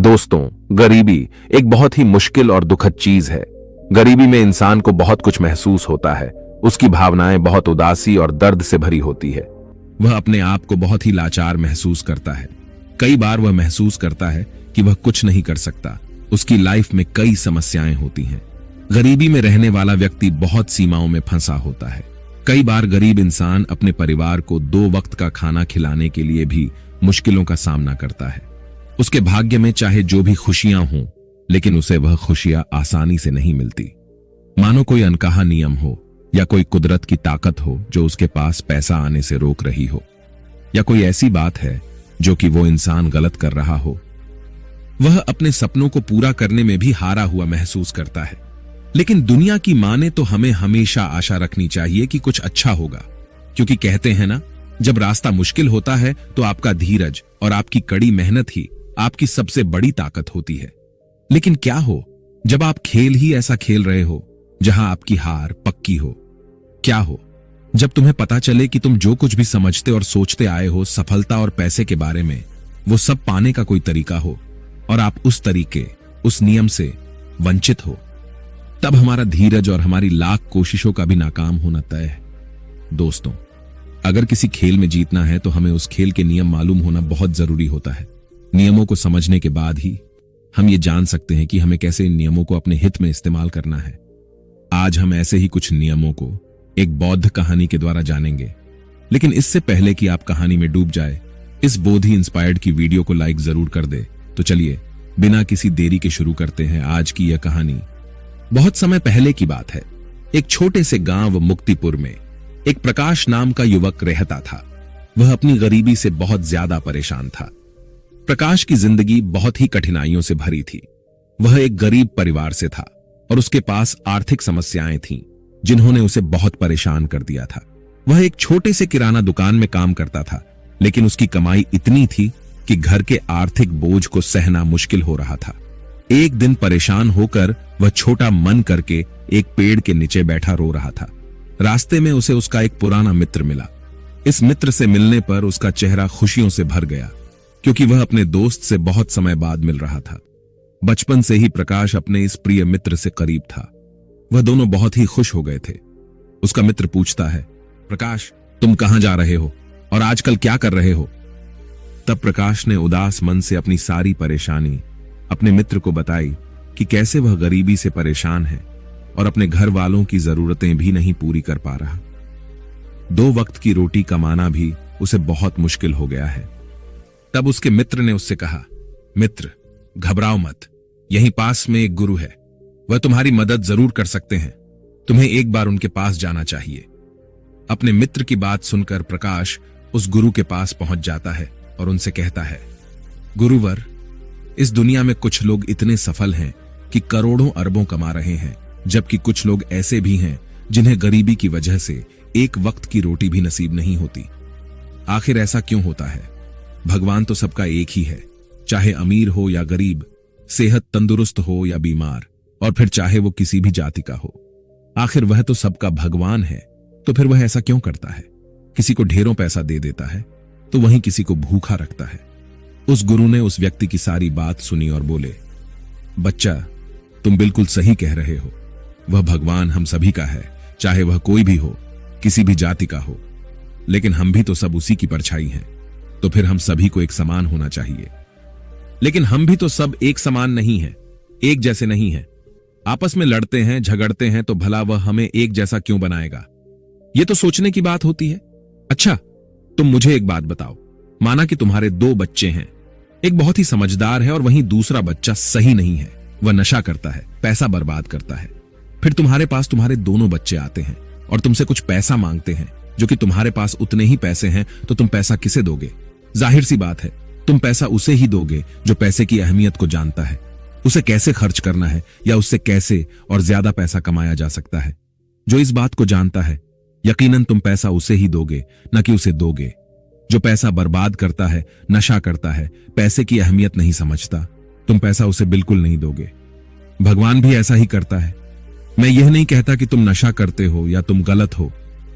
दोस्तों, गरीबी एक बहुत ही मुश्किल और दुखद चीज है। गरीबी में इंसान को बहुत कुछ महसूस होता है। उसकी भावनाएं बहुत उदासी और दर्द से भरी होती है। वह अपने आप को बहुत ही लाचार महसूस करता है। कई बार वह महसूस करता है कि वह कुछ नहीं कर सकता। उसकी लाइफ में कई समस्याएं होती हैं। गरीबी में रहने वाला व्यक्ति बहुत सीमाओं में फंसा होता है। कई बार गरीब इंसान अपने परिवार को 2 वक्त का खाना खिलाने के लिए भी मुश्किलों का सामना करता है। उसके भाग्य में चाहे जो भी खुशियां हों, लेकिन उसे वह खुशियां आसानी से नहीं मिलती। मानो कोई अनकहा नियम हो या कोई कुदरत की ताकत हो जो उसके पास पैसा आने से रोक रही हो, या कोई ऐसी बात है जो कि वो इंसान गलत कर रहा हो। वह अपने सपनों को पूरा करने में भी हारा हुआ महसूस करता है। लेकिन दुनिया की माने तो हमें हमेशा आशा रखनी चाहिए कि कुछ अच्छा होगा, क्योंकि कहते हैं ना, जब रास्ता मुश्किल होता है तो आपका धीरज और आपकी कड़ी मेहनत ही आपकी सबसे बड़ी ताकत होती है। लेकिन क्या हो जब आप खेल ही ऐसा खेल रहे हो जहां आपकी हार पक्की हो? क्या हो जब तुम्हें पता चले कि तुम जो कुछ भी समझते और सोचते आए हो सफलता और पैसे के बारे में, वो सब पाने का कोई तरीका हो और आप उस तरीके, उस नियम से वंचित हो? तब हमारा धीरज और हमारी लाख कोशिशों का भी नाकाम होना तय है। दोस्तों, अगर किसी खेल में जीतना है तो हमें उस खेल के नियम मालूम होना बहुत जरूरी होता है। नियमों को समझने के बाद ही हम ये जान सकते हैं कि हमें कैसे इन नियमों को अपने हित में इस्तेमाल करना है। आज हम ऐसे ही कुछ नियमों को एक बौद्ध कहानी के द्वारा जानेंगे। लेकिन इससे पहले कि आप कहानी में डूब जाए, इस बोधि इंस्पायर्ड की वीडियो को लाइक जरूर कर दे। तो चलिए बिना किसी देरी के शुरू करते हैं आज की यह कहानी। बहुत समय पहले की बात है। एक छोटे से गांव मुक्तिपुर में एक प्रकाश नाम का युवक रहता था। वह अपनी गरीबी से बहुत ज्यादा परेशान था। प्रकाश की जिंदगी बहुत ही कठिनाइयों से भरी थी। वह एक गरीब परिवार से था और उसके पास आर्थिक समस्याएं थीं, जिन्होंने उसे बहुत परेशान कर दिया था। वह एक छोटे से किराना दुकान में काम करता था, लेकिन उसकी कमाई इतनी थी कि घर के आर्थिक बोझ को सहना मुश्किल हो रहा था। एक दिन परेशान होकर वह छोटा मन करके एक पेड़ के नीचे बैठा रो रहा था। रास्ते में उसे उसका एक पुराना मित्र मिला। इस मित्र से मिलने पर उसका चेहरा खुशियों से भर गया, क्योंकि वह अपने दोस्त से बहुत समय बाद मिल रहा था। बचपन से ही प्रकाश अपने इस प्रिय मित्र से करीब था। वह दोनों बहुत ही खुश हो गए थे। उसका मित्र पूछता है, प्रकाश, तुम कहां जा रहे हो और आजकल क्या कर रहे हो? तब प्रकाश ने उदास मन से अपनी सारी परेशानी अपने मित्र को बताई कि कैसे वह गरीबी से परेशान है और अपने घर वालों की जरूरतें भी नहीं पूरी कर पा रहा। 2 वक्त की रोटी कमाना भी उसे बहुत मुश्किल हो गया है। तब उसके मित्र ने उससे कहा, मित्र, घबराओ मत, यहीं पास में एक गुरु है, वह तुम्हारी मदद जरूर कर सकते हैं। तुम्हें एक बार उनके पास जाना चाहिए। अपने मित्र की बात सुनकर प्रकाश उस गुरु के पास पहुंच जाता है और उनसे कहता है, गुरुवर, इस दुनिया में कुछ लोग इतने सफल हैं कि करोड़ों अरबों कमा रहे हैं, जबकि कुछ लोग ऐसे भी हैं जिन्हें गरीबी की वजह से एक वक्त की रोटी भी नसीब नहीं होती। आखिर ऐसा क्यों होता है? भगवान तो सबका एक ही है, चाहे अमीर हो या गरीब, सेहत तंदुरुस्त हो या बीमार, और फिर चाहे वो किसी भी जाति का हो। आखिर वह तो सबका भगवान है, तो फिर वह ऐसा क्यों करता है? किसी को ढेरों पैसा दे देता है तो वहीं किसी को भूखा रखता है। उस गुरु ने उस व्यक्ति की सारी बात सुनी और बोले, बच्चा, तुम बिल्कुल सही कह रहे हो। वह भगवान हम सभी का है, चाहे वह कोई भी हो, किसी भी जाति का हो। लेकिन हम भी तो सब उसी की परछाई हैं, तो फिर हम सभी को एक समान होना चाहिए। लेकिन हम भी तो सब एक समान नहीं हैं, एक जैसे नहीं हैं। आपस में लड़ते हैं, झगड़ते हैं, तो भला वह हमें एक जैसा क्यों बनाएगा? यह तो सोचने की बात होती है। अच्छा, तुम मुझे एक बात बताओ। माना कि तुम्हारे 2 बच्चे हैं, एक बहुत ही समझदार है और वहीं दूसरा बच्चा सही नहीं है, वह नशा करता है, पैसा बर्बाद करता है। फिर तुम्हारे पास तुम्हारे दोनों बच्चे आते हैं और तुमसे कुछ पैसा मांगते हैं, जो कि तुम्हारे पास उतने ही पैसे हैं, तो तुम पैसा किसे दोगे? जाहिर सी बात है, तुम पैसा उसे ही दोगे जो पैसे की अहमियत को जानता है, उसे कैसे खर्च करना है या उससे कैसे और ज्यादा पैसा कमाया जा सकता है। जो इस बात को जानता है, यकीनन तुम पैसा उसे ही दोगे, न कि उसे दोगे। जो पैसा बर्बाद करता है, नशा करता है, पैसे की अहमियत नहीं समझता, तुम पैसा उसे बिल्कुल नहीं दोगे। भगवान भी ऐसा ही करता है। मैं यह नहीं कहता कि तुम नशा करते हो या तुम गलत हो,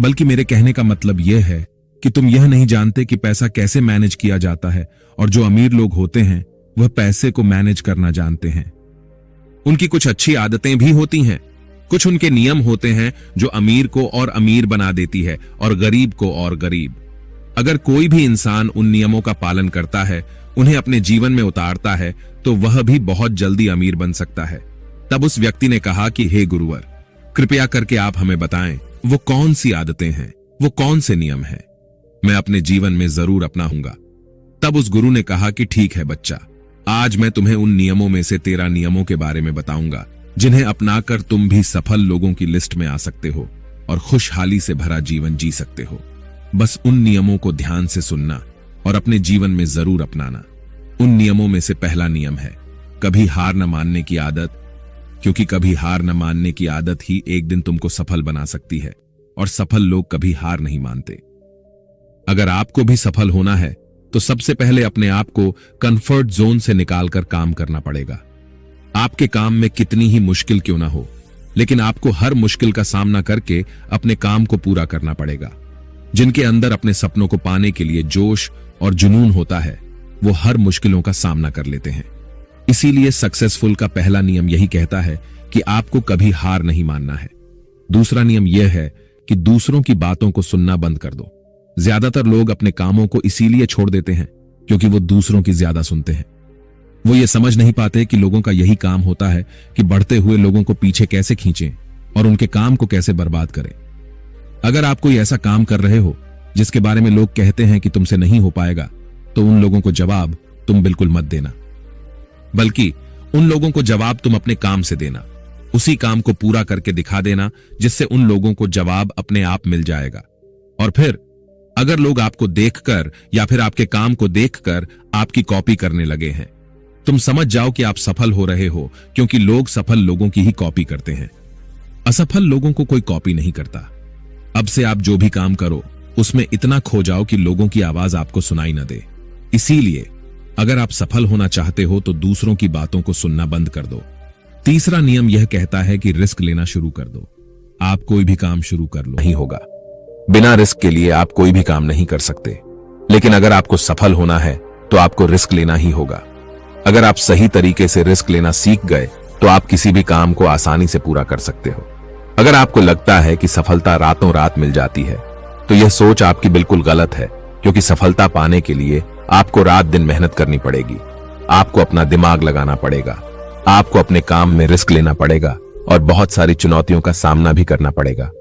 बल्कि मेरे कहने का मतलब यह है कि तुम यह नहीं जानते कि पैसा कैसे मैनेज किया जाता है, और जो अमीर लोग होते हैं वह पैसे को मैनेज करना जानते हैं। उनकी कुछ अच्छी आदतें भी होती हैं। कुछ उनके नियम होते हैं जो अमीर को और अमीर बना देती है और गरीब को और गरीब। अगर कोई भी इंसान उन नियमों का पालन करता है, उन्हें अपने जीवन में उतारता है, तो वह भी बहुत जल्दी अमीर बन सकता है। तब उस व्यक्ति ने कहा कि हे गुरुवर, कृपया करके आप हमें बताएं वो कौन सी आदतें हैं, वो कौन से नियम हैं, मैं अपने जीवन में जरूर अपनाऊंगा। तब उस गुरु ने कहा कि ठीक है बच्चा, आज मैं तुम्हें उन नियमों में से 13 नियमों के बारे में बताऊंगा जिन्हें अपनाकर तुम भी सफल लोगों की लिस्ट में आ सकते हो और खुशहाली से भरा जीवन जी सकते हो। बस उन नियमों को ध्यान से सुनना और अपने जीवन में जरूर अपनाना। उन नियमों में से पहला नियम है कभी हार न मानने की आदत, क्योंकि कभी हार न मानने की आदत ही एक दिन तुमको सफल बना सकती है और सफल लोग कभी हार नहीं मानते। अगर आपको भी सफल होना है तो सबसे पहले अपने आप को कंफर्ट जोन से निकालकर काम करना पड़ेगा। आपके काम में कितनी ही मुश्किल क्यों ना हो, लेकिन आपको हर मुश्किल का सामना करके अपने काम को पूरा करना पड़ेगा। जिनके अंदर अपने सपनों को पाने के लिए जोश और जुनून होता है, वो हर मुश्किलों का सामना कर लेते हैं। इसीलिए सक्सेसफुल का पहला नियम यही कहता है कि आपको कभी हार नहीं मानना है। दूसरा नियम यह है कि दूसरों की बातों को सुनना बंद कर दो। ज्यादातर लोग अपने कामों को इसीलिए छोड़ देते हैं क्योंकि वो दूसरों की ज्यादा सुनते हैं। वो ये समझ नहीं पाते कि लोगों का यही काम होता है कि बढ़ते हुए लोगों को पीछे कैसे खींचें और उनके काम को कैसे बर्बाद करें। अगर आप कोई ऐसा काम कर रहे हो जिसके बारे में लोग कहते हैं कि तुमसे नहीं हो पाएगा, तो उन लोगों को जवाब तुम बिल्कुल मत देना, बल्कि उन लोगों को जवाब तुम अपने काम से देना। उसी काम को पूरा करके दिखा देना जिससे उन लोगों को जवाब अपने आप मिल जाएगा। और फिर अगर लोग आपको देखकर या फिर आपके काम को देखकर आपकी कॉपी करने लगे हैं, तुम समझ जाओ कि आप सफल हो रहे हो, क्योंकि लोग सफल लोगों की ही कॉपी करते हैं। असफल लोगों को कोई कॉपी नहीं करता। अब से आप जो भी काम करो उसमें इतना खो जाओ कि लोगों की आवाज आपको सुनाई न दे। इसीलिए अगर आप सफल होना चाहते हो तो दूसरों की बातों को सुनना बंद कर दो। तीसरा नियम यह कहता है कि रिस्क लेना शुरू कर दो। आप कोई भी काम शुरू कर लो, नहीं होगा। बिना रिस्क के लिए आप कोई भी काम नहीं कर सकते। लेकिन अगर आपको सफल होना है तो आपको रिस्क लेना ही होगा। अगर आप सही तरीके से रिस्क लेना सीख गए तो आप किसी भी काम को आसानी से पूरा कर सकते हो। अगर आपको लगता है कि सफलता रातों रात मिल जाती है, तो यह सोच आपकी बिल्कुल गलत है, क्योंकि सफलता पाने के लिए आपको रात दिन मेहनत करनी पड़ेगी। आपको अपना दिमाग लगाना पड़ेगा, आपको अपने काम में रिस्क लेना पड़ेगा और बहुत सारी चुनौतियों का सामना भी करना पड़ेगा।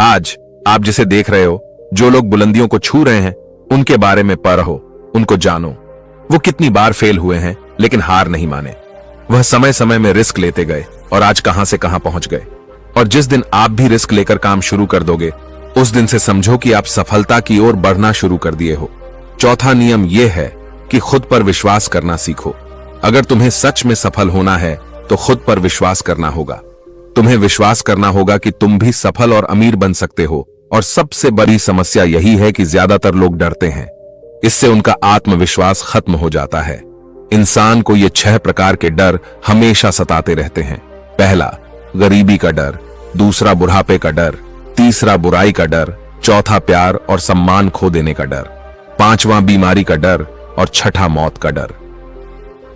आज आप जिसे देख रहे हो, जो लोग बुलंदियों को छू रहे हैं, उनके बारे में पढ़ो, उनको जानो। वो कितनी बार फेल हुए हैं लेकिन हार नहीं माने। वह समय समय में रिस्क लेते गए और आज कहां से कहां पहुंच गए। और जिस दिन आप भी रिस्क लेकर काम शुरू कर दोगे, उस दिन से समझो कि आप सफलता की ओर बढ़ना शुरू कर दिए हो। चौथा नियम यह है कि खुद पर विश्वास करना सीखो। अगर तुम्हें सच में सफल होना है तो खुद पर विश्वास करना होगा। तुम्हें विश्वास करना होगा कि तुम भी सफल और अमीर बन सकते हो। और सबसे बड़ी समस्या यही है कि ज्यादातर लोग डरते हैं। इससे उनका आत्मविश्वास खत्म हो जाता है। इंसान को ये 6 प्रकार के डर हमेशा सताते रहते हैं। पहला, गरीबी का डर। दूसरा, बुढ़ापे का डर। तीसरा, बुराई का डर। चौथा, प्यार और सम्मान खो देने का डर। पांचवा, बीमारी का डर। और छठा, मौत का डर।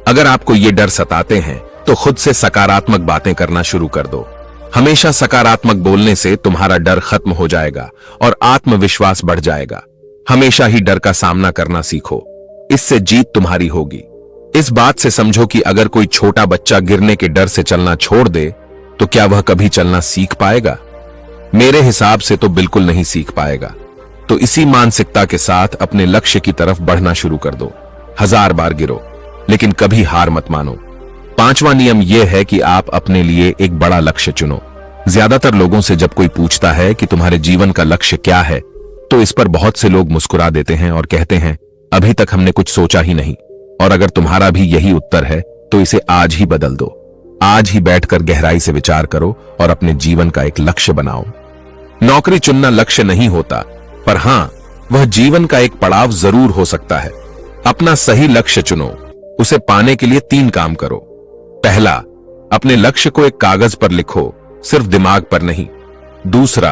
अगर आपको ये डर सताते हैं तो खुद से सकारात्मक बातें करना शुरू कर दो। हमेशा सकारात्मक बोलने से तुम्हारा डर खत्म हो जाएगा और आत्मविश्वास बढ़ जाएगा। हमेशा ही डर का सामना करना सीखो, इससे जीत तुम्हारी होगी। इस बात से समझो कि अगर कोई छोटा बच्चा गिरने के डर से चलना छोड़ दे तो क्या वह कभी चलना सीख पाएगा? मेरे हिसाब से तो बिल्कुल नहीं सीख पाएगा। तो इसी मानसिकता के साथ अपने लक्ष्य की तरफ बढ़ना शुरू कर दो। 1000 बार गिरो लेकिन कभी हार मत मानो। पांचवा नियम यह है कि आप अपने लिए एक बड़ा लक्ष्य चुनो। ज्यादातर लोगों से जब कोई पूछता है कि तुम्हारे जीवन का लक्ष्य क्या है, तो इस पर बहुत से लोग मुस्कुरा देते हैं और कहते हैं, अभी तक हमने कुछ सोचा ही नहीं। और अगर तुम्हारा भी यही उत्तर है तो इसे आज ही बदल दो। आज ही बैठकर गहराई से विचार करो और अपने जीवन का एक लक्ष्य बनाओ। नौकरी चुनना लक्ष्य नहीं होता, पर हां, वह जीवन का एक पड़ाव जरूर हो सकता है। अपना सही लक्ष्य चुनो। उसे पाने के लिए 3 काम करो। पहला, अपने लक्ष्य को एक कागज पर लिखो, सिर्फ दिमाग पर नहीं। दूसरा,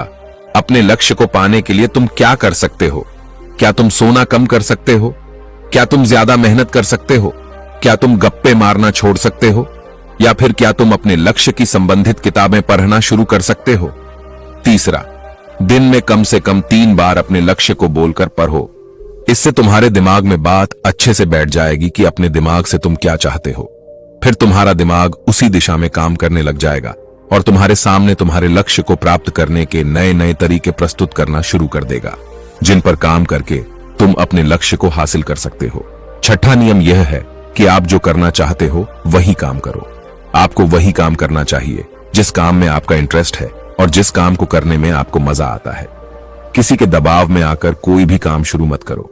अपने लक्ष्य को पाने के लिए तुम क्या कर सकते हो? क्या तुम सोना कम कर सकते हो? क्या तुम ज्यादा मेहनत कर सकते हो? क्या तुम गप्पे मारना छोड़ सकते हो? या फिर क्या तुम अपने लक्ष्य की संबंधित किताबें पढ़ना शुरू कर सकते हो? तीसरा, दिन में कम से कम 3 बार अपने लक्ष्य को बोलकर पढ़ो। इससे तुम्हारे दिमाग में बात अच्छे से बैठ जाएगी कि अपने दिमाग से तुम क्या चाहते हो। फिर तुम्हारा दिमाग उसी दिशा में काम करने लग जाएगा और तुम्हारे सामने तुम्हारे लक्ष्य को प्राप्त करने के नए नए तरीके प्रस्तुत करना शुरू कर देगा, जिन पर काम करके तुम अपने लक्ष्य को हासिल कर सकते हो। छठा नियम यह है कि आप जो करना चाहते हो वही काम करो। आपको वही काम करना चाहिए जिस काम में आपका इंटरेस्ट है और जिस काम को करने में आपको मजा आता है। किसी के दबाव में आकर कोई भी काम शुरू मत करो।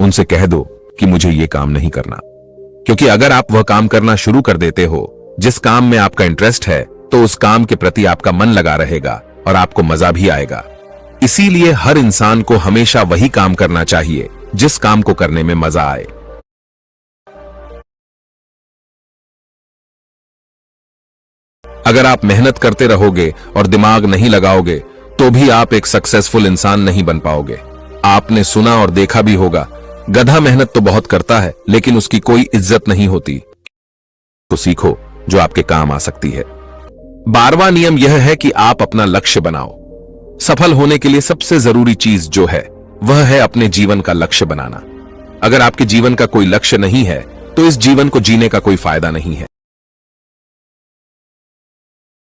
उनसे कह दो कि मुझे ये काम नहीं करना, क्योंकि अगर आप वह काम करना शुरू कर देते हो जिस काम में आपका इंटरेस्ट है, तो उस काम के प्रति आपका मन लगा रहेगा और आपको मजा भी आएगा। इसीलिए हर इंसान को हमेशा वही काम करना चाहिए जिस काम को करने में मजा आए। अगर आप मेहनत करते रहोगे और दिमाग नहीं लगाओगे तो भी आप एक सक्सेसफुल इंसान नहीं बन पाओगे। आपने सुना और देखा भी होगा, गधा मेहनत तो बहुत करता है लेकिन उसकी कोई इज्जत नहीं होती। तो सीखो जो आपके काम आ सकती है। 12वां नियम यह है कि आप अपना लक्ष्य बनाओ। सफल होने के लिए सबसे जरूरी चीज जो है वह है अपने जीवन का लक्ष्य बनाना। अगर आपके जीवन का कोई लक्ष्य नहीं है तो इस जीवन को जीने का कोई फायदा नहीं है।